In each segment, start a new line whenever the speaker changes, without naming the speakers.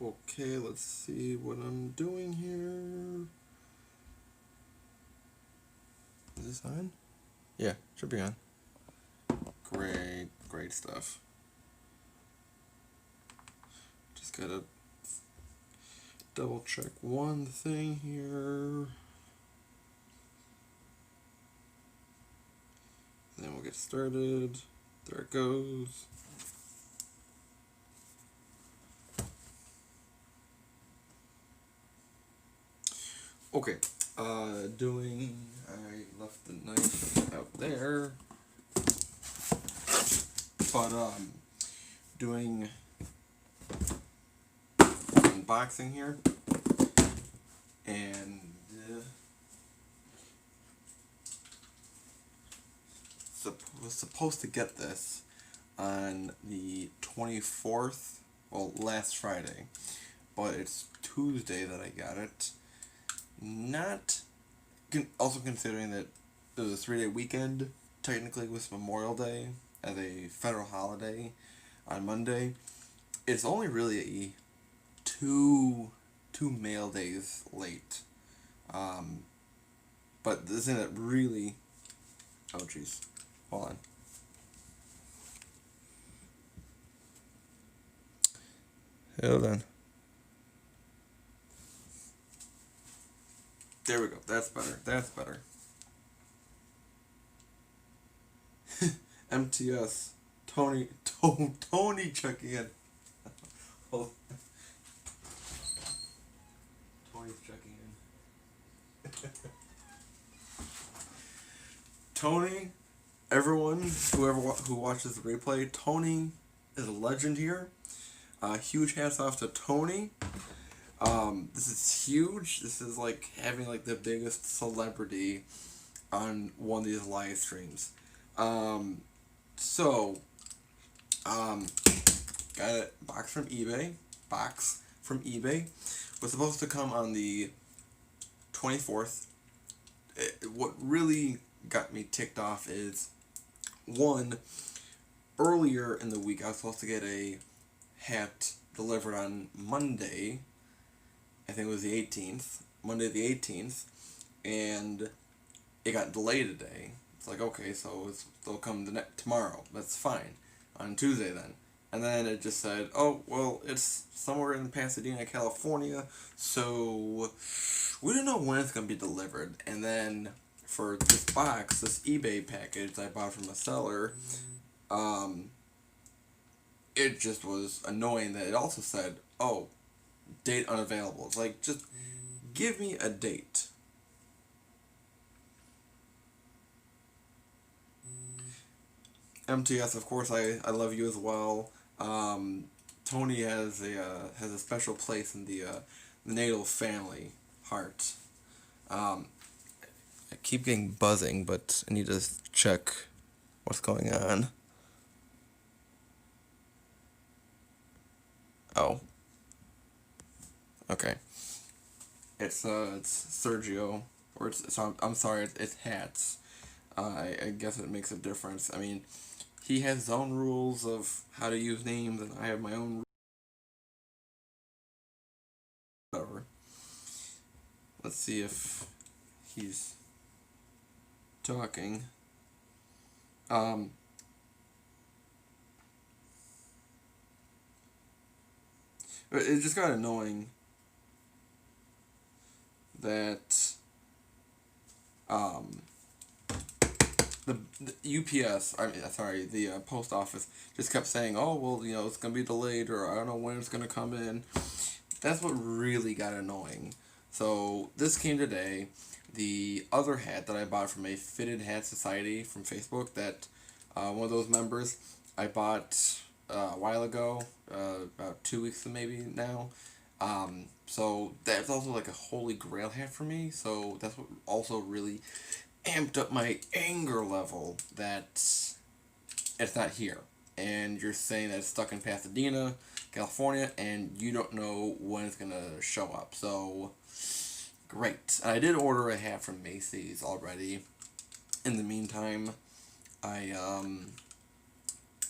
Okay, let's see what I'm doing here. Is this on? Yeah, should be on. Great, great stuff. Just gotta double check one thing here. Then we'll get started. There it goes. Okay, I left the knife out there, but doing unboxing here, and was supposed to get this on the 24th, well, last Friday, but it's Tuesday that I got it. Not, also considering that it was a 3-day weekend, technically with Memorial Day as a federal holiday on Monday, it's only really two mail days late. But this isn't really, oh jeez, hold on. Hold on. There we go. That's better. That's better. MTS. Tony checking in. Oh. Tony's checking in. Tony, everyone, who watches the replay, Tony is a legend here. Huge hats off to Tony. This is huge. This is like having like the biggest celebrity on one of these live streams. Got a box from eBay. Was supposed to come on the 24th. What really got me ticked off is, one, earlier in the week I was supposed to get a hat delivered on Monday. I think it was the 18th. Monday the 18th. And it got delayed a day. It's like, okay, so they'll come tomorrow. That's fine. On Tuesday then. And then it just said, oh, well, it's somewhere in Pasadena, California, so we don't know when it's going to be delivered. And then for this box, this eBay package that I bought from a seller, it just was annoying that it also said, oh, date unavailable. It's like, just give me a date. MTS, of course, I love you as well. Tony has a special place in the Natal family heart. I keep getting buzzing, but I need to check what's going on. Oh. Okay. It's Sergio, or I'm sorry, it's Hats. I guess it makes a difference. I mean, he has his own rules of how to use names, and I have my own. Whatever. Let's see if he's talking. It just got annoying that the UPS, sorry, the post office just kept saying, oh, well, it's going to be delayed, or I don't know when it's going to come in. That's what really got annoying. So this came today. The other hat that I bought from a Fitted Hat Society from Facebook, that one of those members, I bought a while ago, about 2 weeks maybe now. So that's also like a holy grail hat for me. So that's what also really amped up my anger level that it's not here. And you're saying that it's stuck in Pasadena, California, and you don't know when it's going to show up. So, great. I did order a hat from Macy's already. In the meantime, I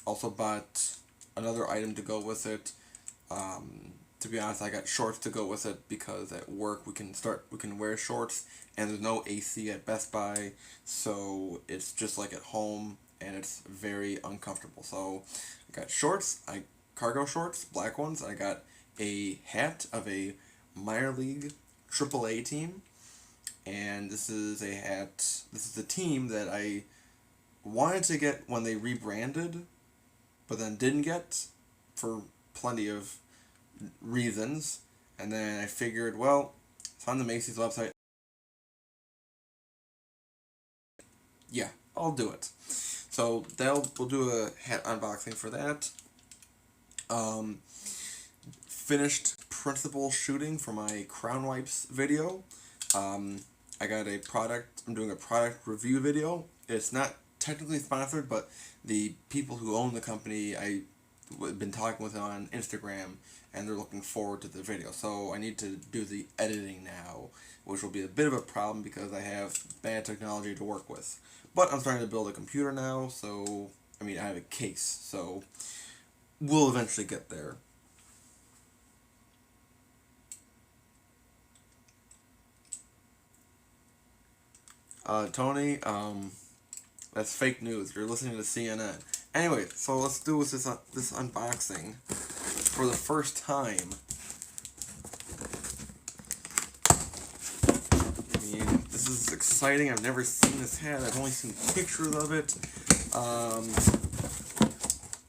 also bought another item to go with it. to be honest, I got shorts to go with it because at work we can wear shorts, and there's no AC at Best Buy, so it's just like at home, and it's very uncomfortable. So I got shorts, cargo shorts, black ones. I got a hat of a minor league AAA team, and this is a hat. This is a team that I wanted to get when they rebranded, but then didn't get for plenty of reasons. And then I figured, well, it's on the Macy's website. Yeah, I'll do it. So we'll do a hat unboxing for that. Um, Finished principal shooting for my Crown Wipes video. I got a product. I'm doing a product review video. It's not technically sponsored, but the people who own the company, I've been talking with them on Instagram, and they're looking forward to the video. So I need to do the editing now, which will be a bit of a problem because I have bad technology to work with. But I'm starting to build a computer now, so I have a case, so we'll eventually get there. Tony, that's fake news. You're listening to CNN. Anyway, so let's do this unboxing for the first time. This is exciting. I've never seen this hat. I've only seen pictures of it.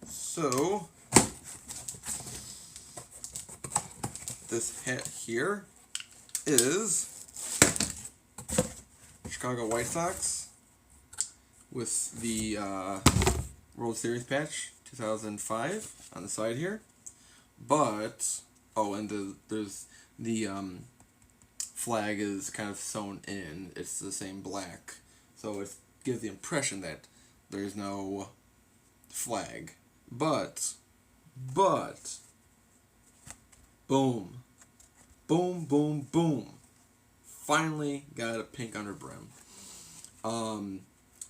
So this hat here is Chicago White Sox with the World Series patch 2005 on the side here. But and there's the flag is kind of sewn in. It's the same black, so it gives the impression that there's no flag. But boom, boom, boom, boom. Finally got a pink underbrim.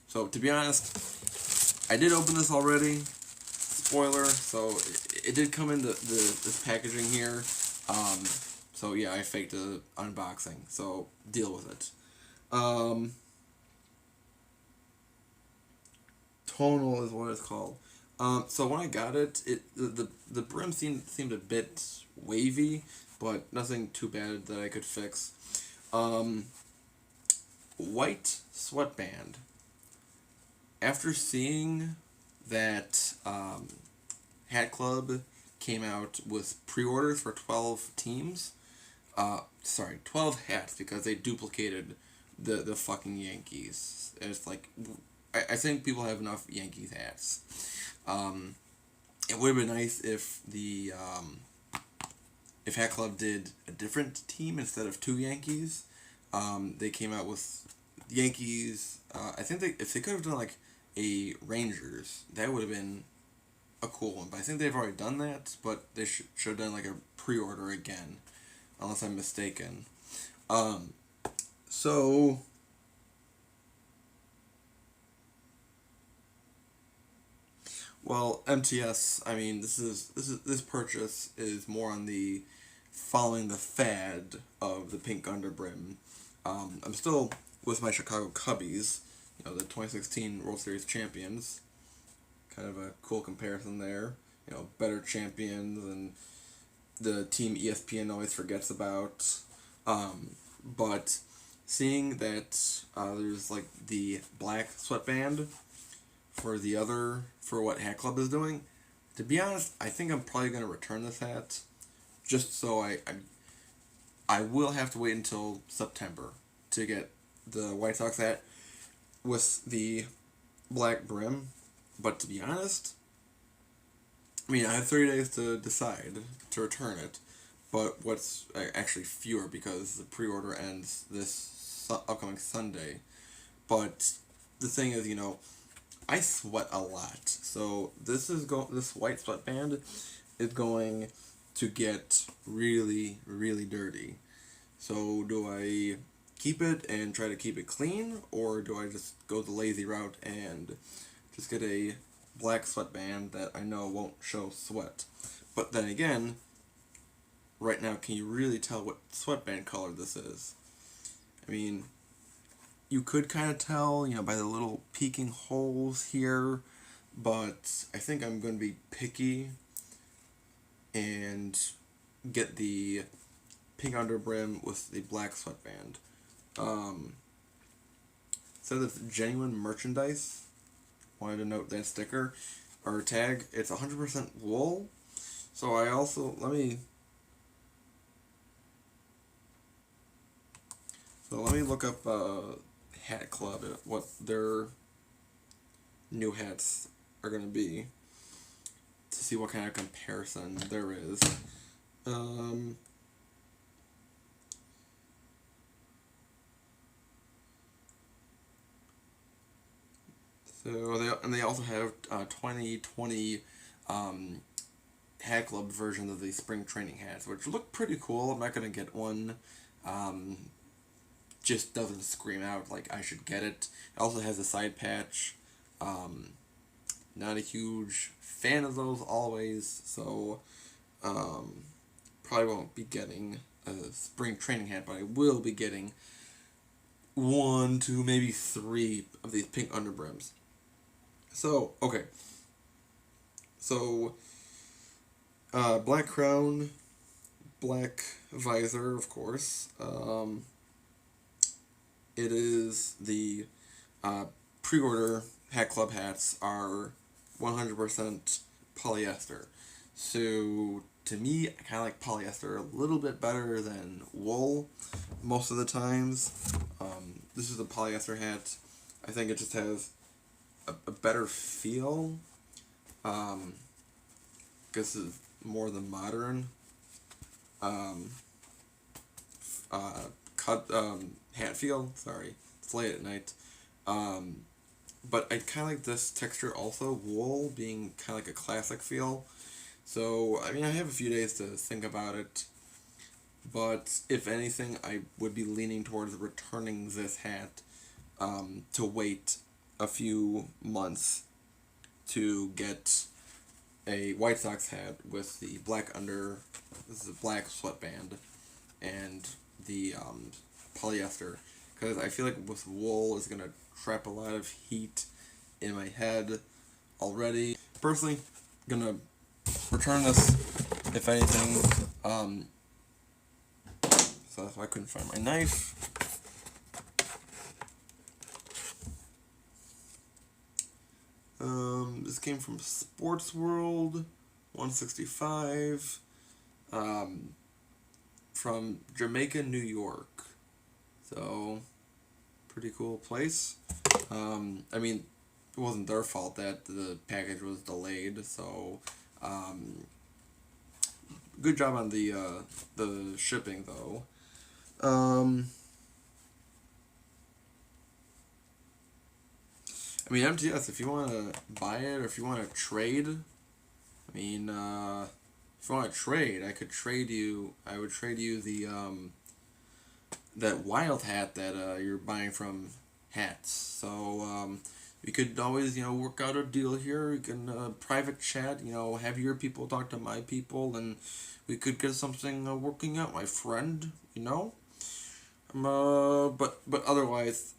So to be honest, I did open this already. Spoiler. So it did come in this packaging here. So yeah, I faked the unboxing. So deal with it. Tonal is what it's called. So when I got it, the brim seemed a bit wavy, but nothing too bad that I could fix. White sweatband. After seeing that Hat Club came out with pre-orders for 12 teams, 12 hats, because they duplicated the fucking Yankees. And it's like, I think people have enough Yankees hats. It would have been nice if if Hat Club did a different team instead of 2 Yankees. They came out with Yankees. I think if they could have done like a Rangers, that would have been a cool one. But I think they've already done that. But they should have done like a pre-order again, unless I'm mistaken. So well, MTS. This purchase is more on the following the fad of the pink underbrim. I'm still with my Chicago Cubbies, the 2016 World Series champions. Kind of a cool comparison there. Better champions and the team ESPN always forgets about. But seeing that there's like the black sweatband for what Hat Club is doing, to be honest, I think I'm probably going to return this hat, just so I will have to wait until September to get the White Sox hat with the black brim. But to be honest, I have 30 days to decide to return it, but what's actually fewer because the pre-order ends this upcoming Sunday. But the thing is, I sweat a lot, so this white sweatband is going to get really, really dirty. So do I keep it and try to keep it clean, or do I just go the lazy route and just get a black sweatband that I know won't show sweat? But then again, right now, can you really tell what sweatband color this is? I mean, you could kind of tell, by the little peeking holes here, but I think I'm going to be picky and get the pink underbrim with the black sweatband. So that's genuine merchandise. Wanted to note that sticker or tag. It's 100% wool. So I also let me look up Hat Club, what their new hats are gonna be, to see what kind of comparison there is. So they also have 2020 Hat Club versions of the spring training hats, which look pretty cool. I'm not gonna get one. Just doesn't scream out like I should get it. It also has a side patch. Not a huge fan of those always, so probably won't be getting a spring training hat, but I will be getting 1, 2, maybe 3 of these pink underbrims. So, okay. So, black crown, black visor, of course. It is the pre-order Hat Club hats are 100% polyester. So, to me, I kind of like polyester a little bit better than wool most of the times. This is a polyester hat. I think it just has a better feel. This is more the modern hat feel. Sorry, it's late at night. But I kind of like this texture also, wool being kind of like a classic feel. So, I mean, I have a few days to think about it. But if anything, I would be leaning towards returning this hat to wait a few months to get a White Sox hat with the black this is a black sweatband, and the polyester, because I feel like with wool is gonna trap a lot of heat in my head already. Personally, gonna return this if anything. So that's why I couldn't find my knife. This came from Sports World, 165, from Jamaica, New York. So, pretty cool place. I mean, it wasn't their fault that the package was delayed, so, good job on the shipping, though. I mean, MTS, if you want to buy it or if you want to trade, I mean, if you want to trade, I would trade you the, that wild hat that, you're buying from Hats. So, we could always, work out a deal here. We can, private chat, have your people talk to my people, and we could get something, working out, my friend, But otherwise,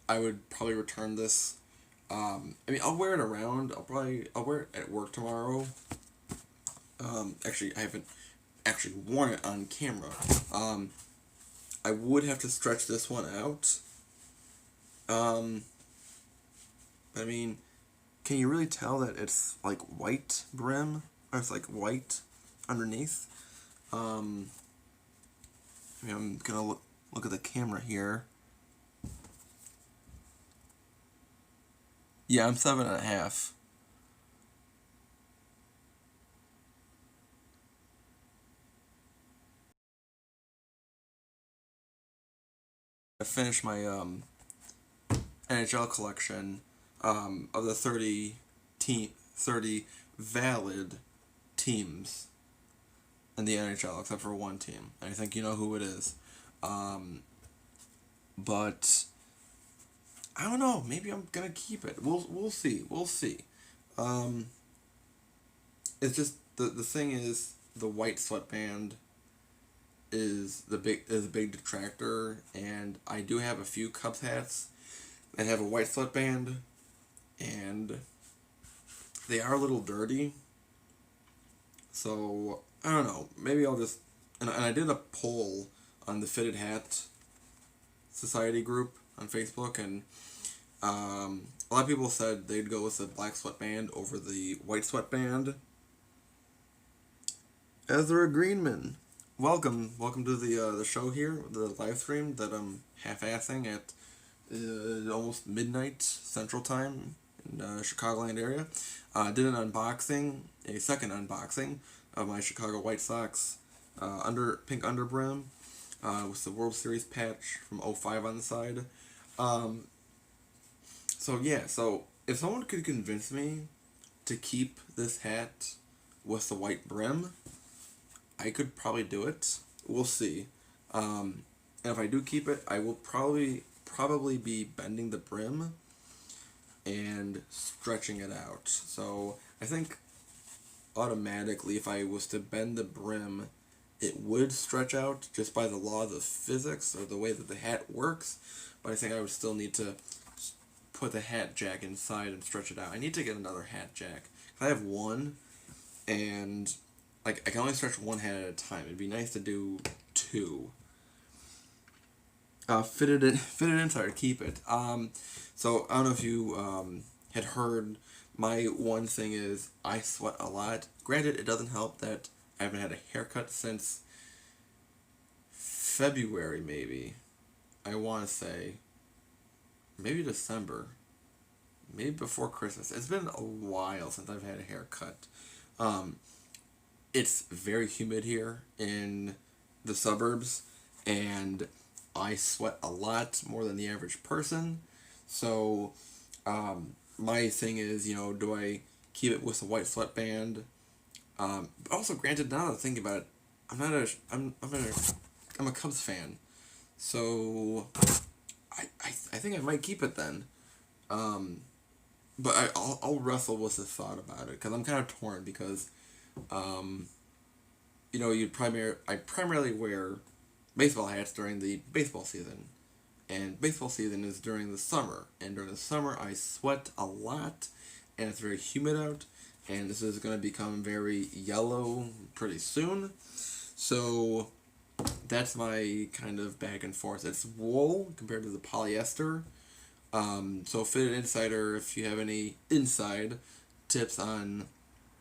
I would probably return this. I mean, I'll wear it around. I'll wear it at work tomorrow. Actually, I haven't actually worn it on camera. I would have to stretch this one out. I mean, can you really tell that it's like white brim, or it's like white underneath? I mean, I'm gonna look at the camera here. Yeah, I'm 7.5. I finished my NHL collection of the 30 valid teams in the NHL, except for one team. And I think you know who it is. But I don't know. Maybe I'm gonna keep it. We'll see. We'll see. It's just the thing is the white sweatband is a big detractor, and I do have a few Cubs hats that have a white sweatband, and they are a little dirty. So I don't know. Maybe I'll just and I did a poll on the Fitted Hat Society group on Facebook, and a lot of people said they'd go with the black sweatband over the white sweatband. Ezra Greenman, welcome to the show here, the live stream that I'm half-assing at almost midnight Central Time in Chicagoland area. Did an unboxing, a second unboxing of my Chicago White Sox pink underbrim with the World Series patch from '05 on the side. So if someone could convince me to keep this hat with the white brim, I could probably do it. We'll see. And if I do keep it, I will probably be bending the brim and stretching it out. So I think automatically, if I was to bend the brim, it would stretch out just by the laws of physics or the way that the hat works. But I think I would still need to put the hat jack inside and stretch it out. I need to get another hat jack. I have one, and like I can only stretch one hat at a time. It'd be nice to do two. Fitted inside to keep it. So I don't know if you had heard. My one thing is I sweat a lot. Granted, it doesn't help that I haven't had a haircut since February, maybe. I want to say maybe December, maybe before Christmas. It's been a while since I've had a haircut. It's very humid here in the suburbs, and I sweat a lot more than the average person. So, my thing is, do I keep it with a white sweatband? But also, granted, now that I think about it, I'm a Cubs fan, so I think I might keep it then. But I'll wrestle with the thought about it because I'm kind of torn because, I primarily wear baseball hats during the baseball season, and baseball season is during the summer, and during the summer I sweat a lot, and it's very humid out, and this is going to become very yellow pretty soon, so that's my kind of back and forth. It's wool compared to the polyester. So Fitted Insider, if you have any inside tips on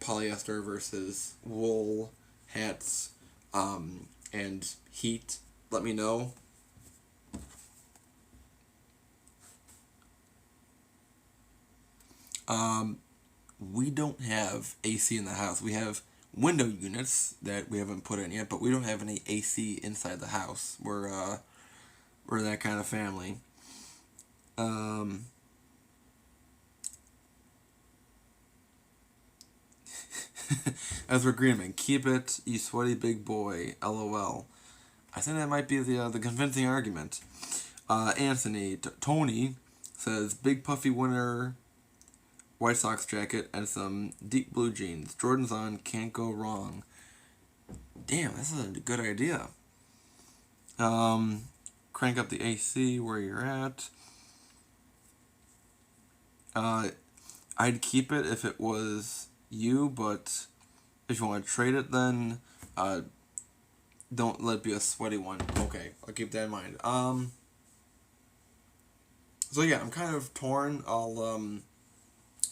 polyester versus wool hats and heat, let me know. We don't have AC in the house. We have window units that we haven't put in yet, but we don't have any AC inside the house. We're that kind of family. Ezra Greenman, keep it, you sweaty big boy. LOL. I think that might be the convincing argument. Anthony Tony says big puffy winter White Sox jacket and some deep blue jeans. Jordan's on, can't go wrong. Damn, this is a good idea. Crank up the AC where you're at. I'd keep it if it was you, but if you want to trade it, then don't let it be a sweaty one. Okay, I'll keep that in mind. So yeah, I'm kind of torn.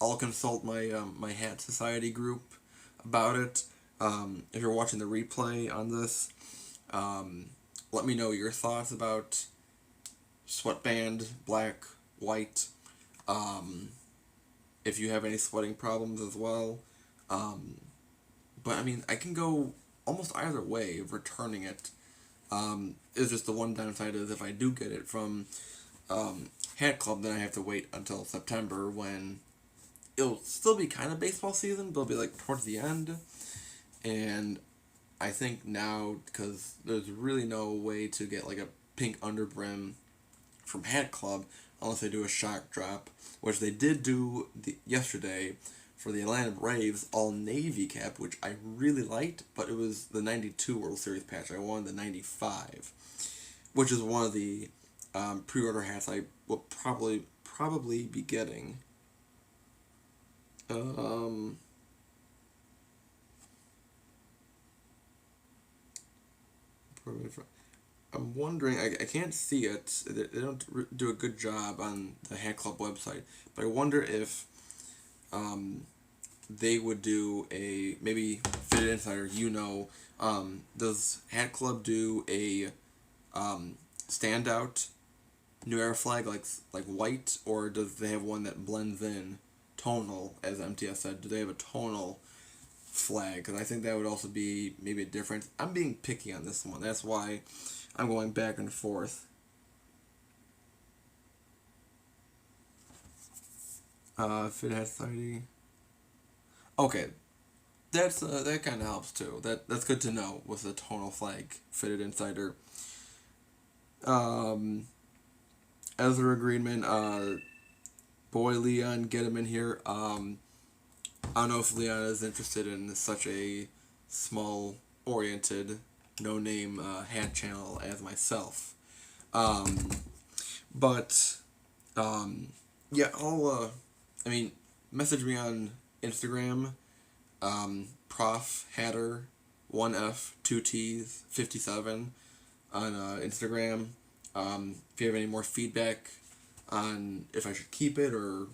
I'll consult my Hat Society group about it. If you're watching the replay on this, let me know your thoughts about sweatband, black, white. If you have any sweating problems as well. But I mean, I can go almost either way of returning it. It's just the one downside is if I do get it from Hat Club, then I have to wait until September when it'll still be kind of baseball season, but it'll be like towards the end. And I think now, because there's really no way to get like a pink underbrim from Hat Club unless they do a shock drop, which they did do yesterday for the Atlanta Braves all navy cap, which I really liked, but it was the 92 World Series patch. I wanted the 95, which is one of the pre-order hats I will probably be getting. Um, I'm wondering, I can't see it. They don't do a good job on the Hat Club website, but I wonder if they would do a, maybe Fitted Insider, does Hat Club do a standout New Era flag like white, or does they have one that blends in tonal, as MTS said? Do they have a tonal flag? Because I think that would also be maybe a difference. I'm being picky on this one. That's why I'm going back and forth. Fit Hat Society. Okay, that kind of helps too. That's good to know with the tonal flag Fitted Insider. Um, Ezra Greenman, boy Leon, get him in here. I don't know if Leon is interested in such a small oriented, no name hat channel as myself. Um, but yeah, I mean, message me on Instagram, Prof Hatter, 1F 2T's 57 on Instagram. If you have any more feedback on if I should keep it or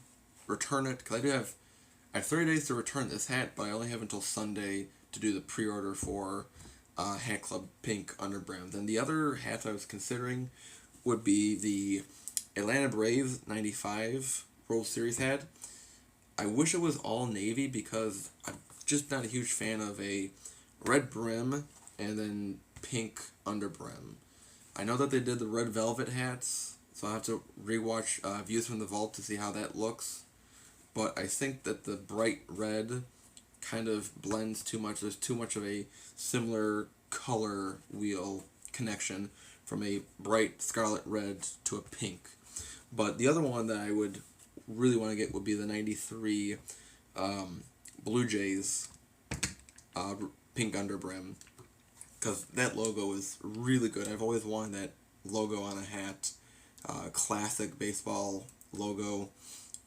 return it, because I have 30 days to return this hat, but I only have until Sunday to do the pre-order for Hat Club Pink Underbrim. Then the other hats I was considering would be the Atlanta Braves 95 World Series hat. I wish it was all navy because I'm just not a huge fan of a red brim and then pink underbrim. I know that they did the red velvet hats, so I'll have to rewatch Views from the Vault to see how that looks. But I think that the bright red kind of blends too much. There's too much of a similar color wheel connection from a bright scarlet red to a pink. But the other one that I would really want to get would be the 93 Blue Jays pink underbrim, because that logo is really good. I've always wanted that logo on a hat. Classic baseball logo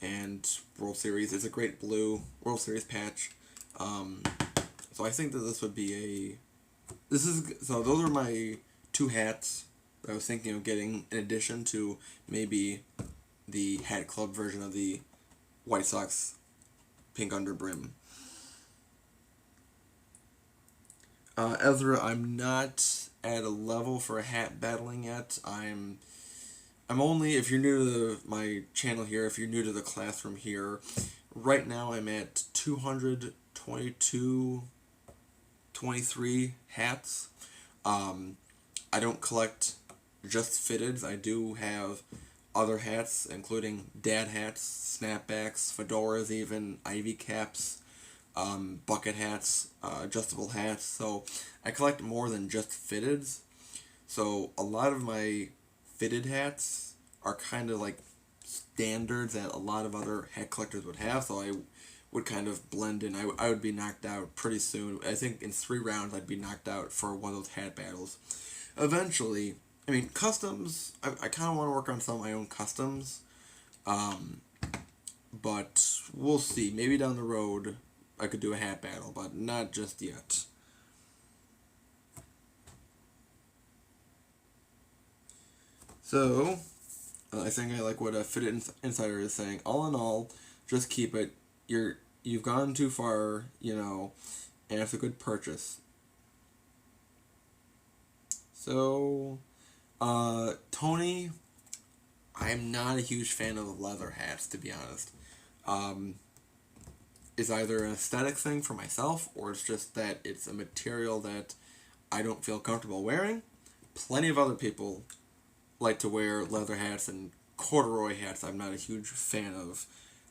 and World Series. It's a great blue World Series patch. So I think that this would be so those are my two hats that I was thinking of getting in addition to maybe the Hat Club version of the White Sox pink underbrim. Ezra, I'm not at a level for a hat battling yet. I'm only, if you're new to my channel here, if you're new to the classroom here, right now I'm at 222, 23 hats. I don't collect just fitteds. I do have other hats, including dad hats, snapbacks, fedoras even, ivy caps, bucket hats, adjustable hats. So I collect more than just fitteds. So a lot of my fitted hats are kind of like standards that a lot of other hat collectors would have. So I would kind of blend in. I would be knocked out pretty soon. I think in 3 rounds I'd be knocked out for one of those hat battles. Eventually, I mean, customs, I kind of want to work on some of my own customs. But we'll see. Maybe down the road I could do a hat battle, but not just yet. So, I think I like what a Fitted Insider is saying. All in all, just keep it. You've gone too far, and it's a good purchase. So, Tony, I'm not a huge fan of leather hats, to be honest. It's either an aesthetic thing for myself, or it's just that it's a material that I don't feel comfortable wearing. Plenty of other people like to wear leather hats, and corduroy hats I'm not a huge fan of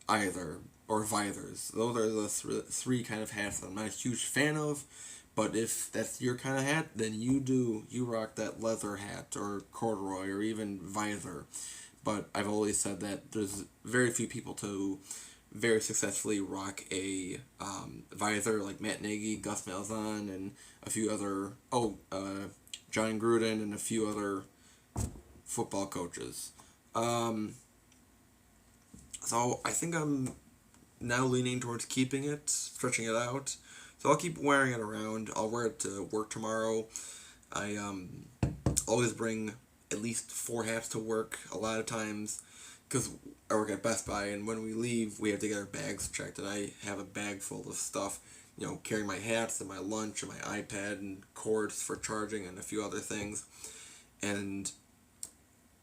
either, or vithers. Those are the three kind of hats that I'm not a huge fan of. But if that's your kind of hat, then you rock that leather hat or corduroy or even visor. But I've always said that there's very few people to very successfully rock a visor like Matt Nagy, Gus Malzahn, and a few other John Gruden and a few other football coaches. Um, so I think I'm now leaning towards keeping it, stretching it out. So I'll keep wearing it around. I'll wear it to work tomorrow. I always bring at least 4 hats to work. A lot of times, because I work at Best Buy, and when we leave, we have to get our bags checked. And I have a bag full of stuff, carrying my hats and my lunch and my iPad and cords for charging and a few other things. And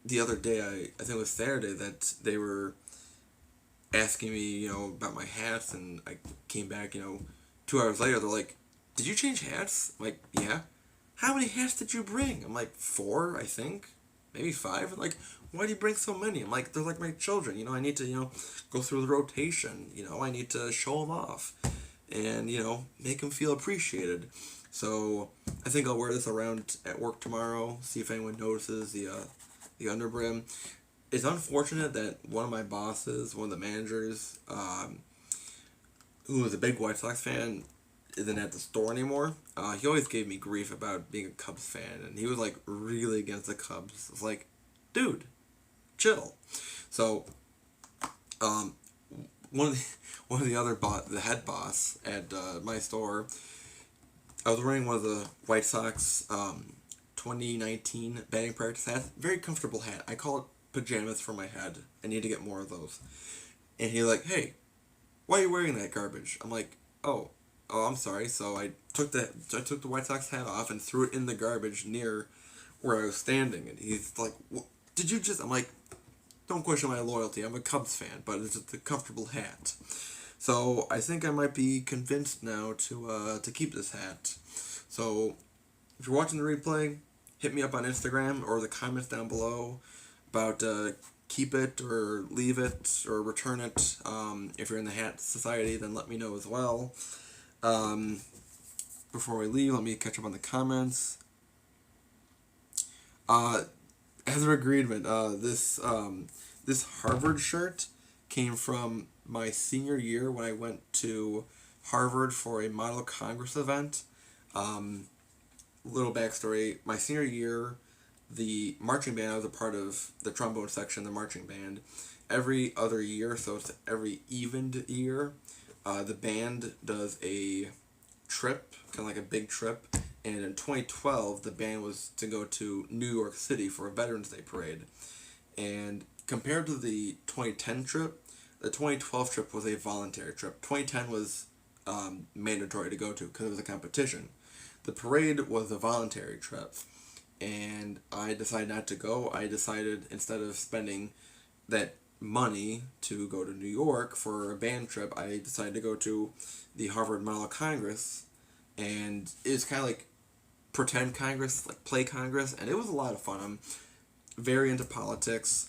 the other day, I think it was Saturday, that they were asking me, about my hats, and I came back, 2 hours later, they're like, "Did you change hats?" I'm like, "Yeah." "How many hats did you bring?" I'm like, "4, I think. Maybe 5. And like, "Why do you bring so many?" I'm like, "They're like my children, I need to, go through the rotation, I need to show them off and, make them feel appreciated." So I think I'll wear this around at work tomorrow, see if anyone notices the underbrim. It's unfortunate that one of my bosses, one of the managers, who was a big White Sox fan, isn't at the store anymore. He always gave me grief about being a Cubs fan, and he was like really against the Cubs. It's like, dude, chill. So, one of the other the head boss at my store, I was wearing one of the White Sox 2019 batting practice hats. Very comfortable hat. I call it pajamas for my head. I need to get more of those. And he's like, "Hey, why are you wearing that garbage?" I'm like, "Oh, I'm sorry." So I took the White Sox hat off and threw it in the garbage near where I was standing. And he's like, "Did you just?" I'm like, "Don't question my loyalty. I'm a Cubs fan, but it's just a comfortable hat." So I think I might be convinced now to keep this hat. So if you're watching the replay, hit me up on Instagram or the comments down below about keep it or leave it or return it. If you're in the Hat Society, then let me know as well. Before we leave, let me catch up on the comments. Ezra Greedman, this Harvard shirt came from my senior year when I went to Harvard for a Model Congress event. Little backstory, my senior year, the marching band, I was a part of the trombone section, the marching band. Every other year, so it's every evened year, the band does a trip, kind of like a big trip. And in 2012, the band was to go to New York City for a Veterans Day parade. And compared to the 2010 trip, the 2012 trip was a voluntary trip. 2010 was mandatory to go to because it was a competition. The parade was a voluntary trip, and I decided not to go. I decided, instead of spending that money to go to New York for a band trip, I decided to go to the Harvard Model Congress, and it was kind of like pretend Congress, like play Congress, and it was a lot of fun. I'm very into politics.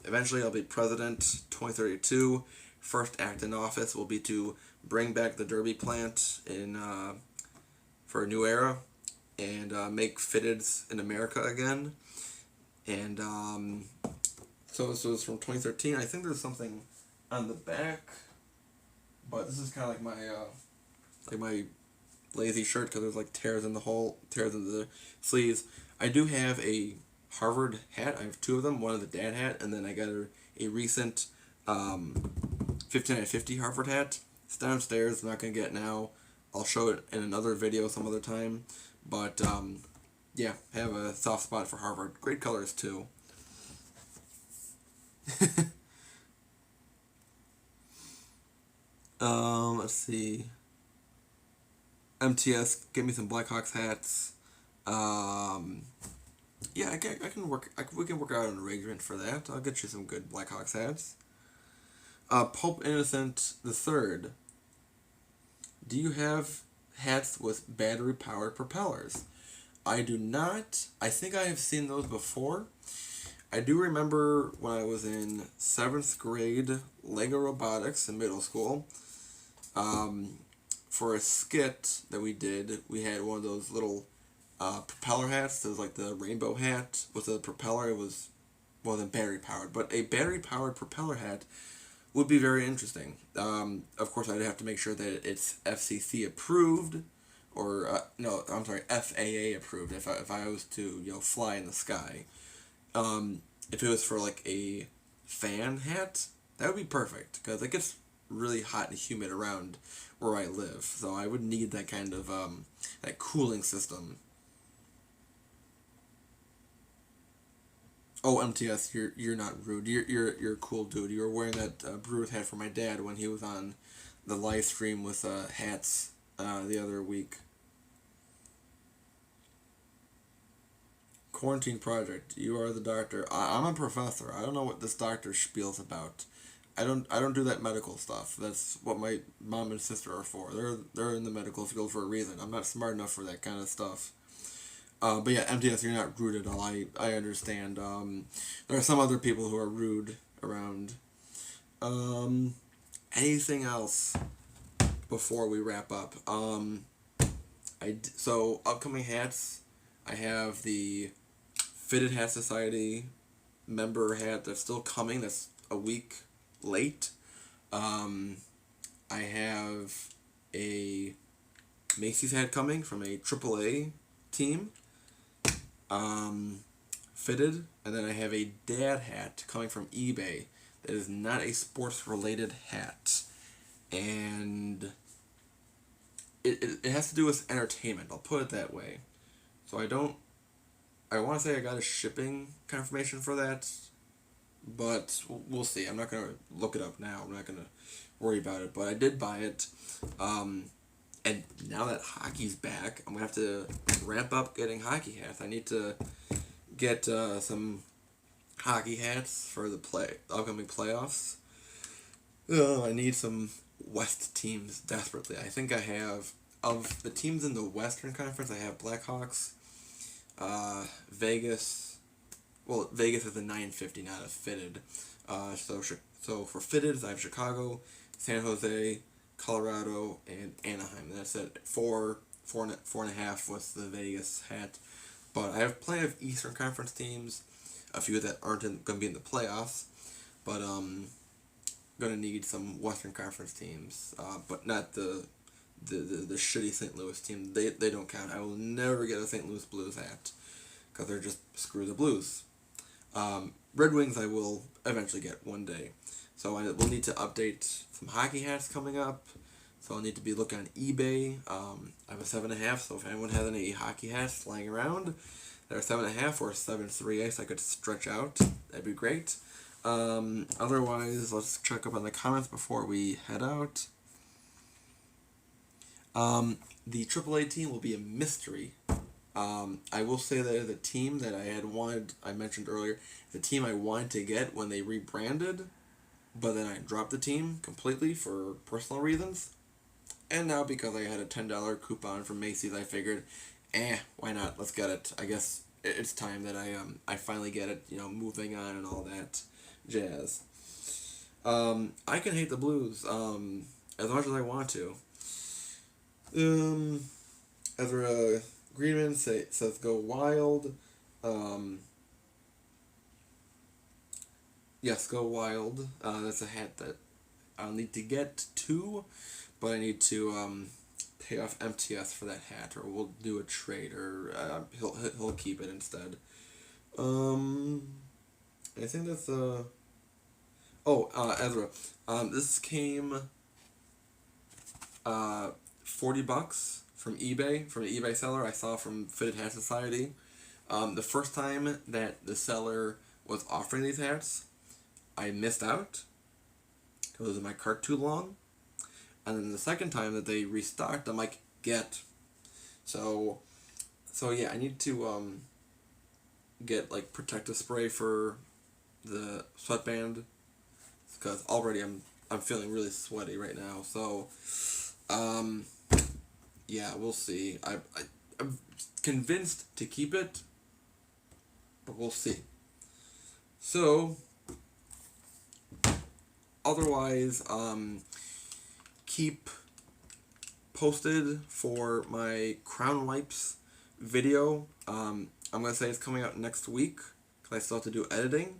Eventually I'll be president 2032. First act in office will be to bring back the Derby plant for a new era and make fitteds in America again. And so this was from 2013. I think there's something on the back, but this is kind of like my lazy shirt because there's like tears in the sleeves. I do have a Harvard hat. I have 2 of them. One of the dad hat, and then I got a recent 5950 Harvard hat. It's downstairs. I'm not gonna get it now. I'll show it in another video some other time. But yeah, I have a soft spot for Harvard. Great colors too. Let's see. MTS, get me some Blackhawks hats. Yeah, I can work. We can work out an arrangement for that. I'll get you some good Blackhawks hats. Pope Innocent III. Do you have hats with battery-powered propellers? I do not. I think I have seen those before. I do remember when I was in 7th grade Lego Robotics in middle school. For a skit that we did, we had one of those little propeller hats. It was like the rainbow hat with a propeller. It wasn't battery powered, but a battery powered propeller hat would be very interesting. Of course, I'd have to make sure that it's FCC approved, or no, I'm sorry, FAA approved. If I was to fly in the sky, if it was for like a fan hat, that would be perfect because it gets really hot and humid around where I live. So I would need that kind of that cooling system. Oh, MTS, you're not rude. You're a cool dude. You were wearing that Brewers hat for my dad when he was on the live stream with hats the other week. Quarantine project. You are the doctor. I'm a professor. I don't know what this doctor spiel's about. I don't do that medical stuff. That's what my mom and sister are for. They're in the medical field for a reason. I'm not smart enough for that kind of stuff. But yeah, MTS, you're not rude at all. I understand. There are some other people who are rude around. Anything else before we wrap up? So upcoming hats. I have the Fitted Hat Society member hat that's still coming. That's a week late. I have a Macy's hat coming from a AAA team. Fitted, and then I have a dad hat coming from eBay that is not a sports related hat, and it has to do with entertainment. I'll put it that way. So I want to say I got a shipping confirmation for that, but we'll see. I'm not gonna look it up now. I'm not gonna worry about it, but I did buy it. And now that hockey's back, I'm going to have to ramp up getting hockey hats. I need to get some hockey hats for the upcoming playoffs. I need some West teams desperately. I think I have, of the teams in the Western Conference, I have Blackhawks, Vegas. Well, Vegas is a 950, not a fitted. So for fitted, I have Chicago, San Jose, Colorado, and Anaheim. That's it. Four and a half was the Vegas hat. But I have plenty of Eastern Conference teams, a few that aren't going to be in the playoffs, but going to need some Western Conference teams, but not the shitty St. Louis team. They don't count. I will never get a St. Louis Blues hat because they're just screw the Blues. Red Wings I will eventually get one day. So I will need to update some hockey hats coming up. So I'll need to be looking on eBay. I have a 7.5, so if anyone has any hockey hats lying around that are 7.5 or 7.3 I could stretch out, that'd be great. Otherwise, let's check up on the comments before we head out. The AAA team will be a mystery. I will say that the team that I mentioned earlier, the team I wanted to get when they rebranded, but then I dropped the team completely for personal reasons. And now because I had a $10 coupon from Macy's, I figured, why not? Let's get it. I guess it's time that I finally get it, moving on and all that jazz. I can hate the Blues as much as I want to. Ezra Greenman says go wild. Yes, go wild. That's a hat that I'll need to get to, but I need to pay off MTS for that hat, or we'll do a trade, or he'll keep it instead. I think that's Ezra. This came $40 from eBay, from the eBay seller. I saw from Fitted Hat Society. The first time that the seller was offering these hats, I missed out because it was in my cart too long. And then the second time that they restocked, I'm like, get. So yeah, I need to get like protective spray for the sweatband because already I'm feeling really sweaty right now. So yeah, we'll see. I'm convinced to keep it, but we'll see. So otherwise, keep posted for my Crown Wipes video. I'm going to say it's coming out next week because I still have to do editing.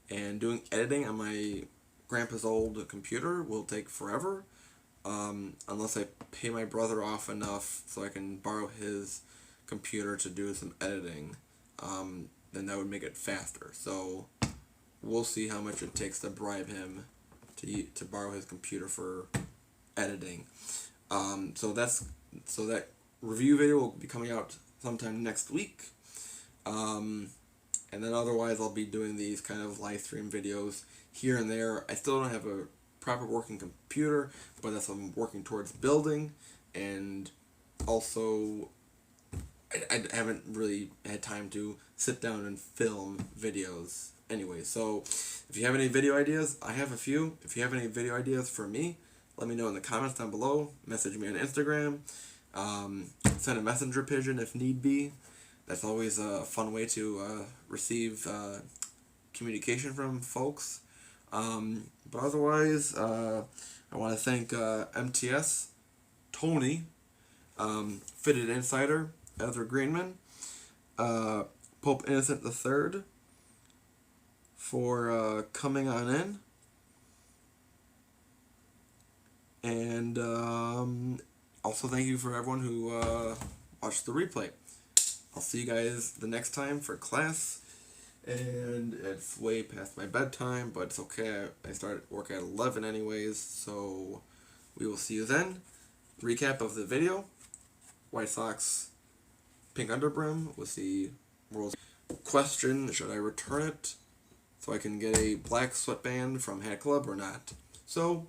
And doing editing on my Grandpa's old computer will take forever, unless I pay my brother off enough so I can borrow his computer to do some editing. Then that would make it faster. So we'll see how much it takes to bribe him to borrow his computer for editing. So that review video will be coming out sometime next week. And then otherwise I'll be doing these kind of live stream videos here and there. I still don't have a proper working computer, but that's what I'm working towards building. And also, I haven't really had time to sit down and film videos anyway. So if you have any video ideas, I have a few. If you have any video ideas for me, let me know in the comments down below. Message me on Instagram. Send a messenger pigeon if need be. That's always a fun way to receive communication from folks. But otherwise, I want to thank MTS, Tony, Fitted Insider, Ezra Greenman, Pope Innocent III for coming on in. And also thank you for everyone who watched the replay. I'll see you guys the next time for class. And it's way past my bedtime, but it's okay. I start work at 11 anyways, so we will see you then. Recap of the video. White Sox pink underbrim was the world's question. Should I return it so I can get a black sweatband from Hat Club or not? So,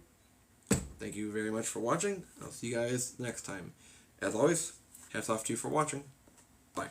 thank you very much for watching. I'll see you guys next time. As always, hats off to you for watching. Bye.